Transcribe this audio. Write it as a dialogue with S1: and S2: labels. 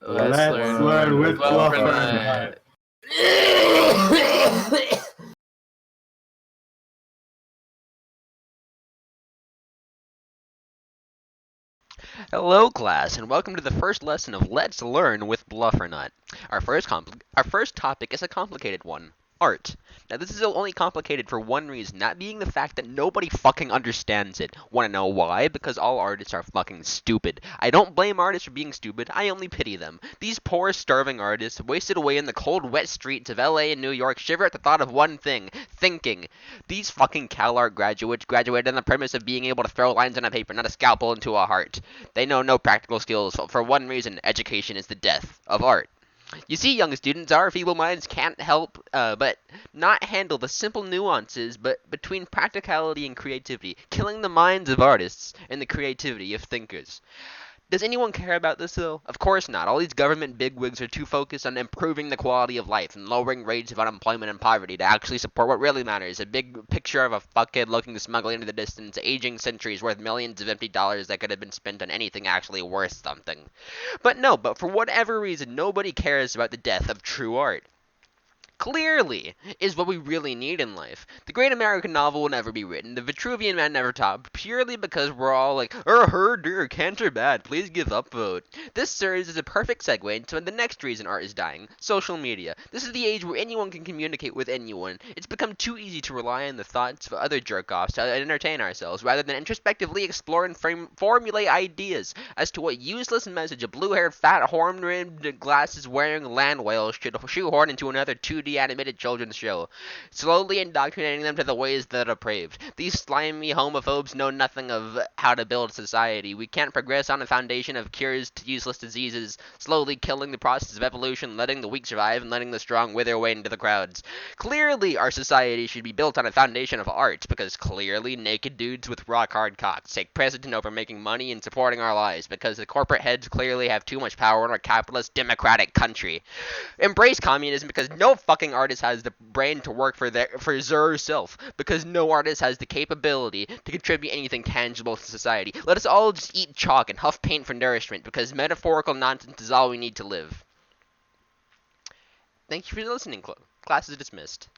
S1: Let's learn with Bluffernut.
S2: Hello, class, and welcome to the first lesson of Let's Learn with Bluffernut. Our first topic is a complicated one. Art. Now, this is only complicated for one reason, that being the fact that nobody fucking understands it. Wanna know why? Because all artists are fucking stupid. I don't blame artists for being stupid, I only pity them. These poor, starving artists, wasted away in the cold, wet streets of LA and New York, shiver at the thought of one thing: thinking. These fucking CalArt graduates graduated on the premise of being able to throw lines on a paper, not a scalpel into a heart. They know no practical skills, for one reason: education is the death of art. You see, young students, our feeble minds can't help but not handle the simple nuances between practicality and creativity, killing the minds of artists and the creativity of thinkers. Does anyone care about this, though? Of course not. All these government bigwigs are too focused on improving the quality of life and lowering rates of unemployment and poverty to actually support what really matters: a big picture of a fuckhead looking to smuggle into the distance aging centuries worth millions of empty dollars that could have been spent on anything actually worth something. But for whatever reason, nobody cares about the death of true art. Clearly is what we really need in life. The great American novel will never be written, the Vitruvian Man never taught, purely because we're all like, dear, cancer bad, please give up vote. This serves as a perfect segue into the next reason art is dying: social media. This is the age where anyone can communicate with anyone. It's become too easy to rely on the thoughts of other jerk-offs to entertain ourselves, rather than introspectively explore and formulate ideas as to what useless message a blue-haired, fat, horn-rimmed, glasses-wearing land whale should shoehorn into another 2D animated children's show, slowly indoctrinating them to the ways that are depraved. These slimy homophobes know nothing of how to build society. We can't progress on a foundation of cures to useless diseases, slowly killing the process of evolution, letting the weak survive and letting the strong wither away into the crowds. Clearly, our society should be built on a foundation of art, because clearly naked dudes with rock-hard cocks take precedent over making money and supporting our lives, because the corporate heads clearly have too much power in our capitalist, democratic country. Embrace communism, because no fucking artist has the brain to work for their self, because no artist has the capability to contribute anything tangible to society. Let us all just eat chalk and huff paint for nourishment, because metaphorical nonsense is all we need to live. Thank you for listening. Class is dismissed.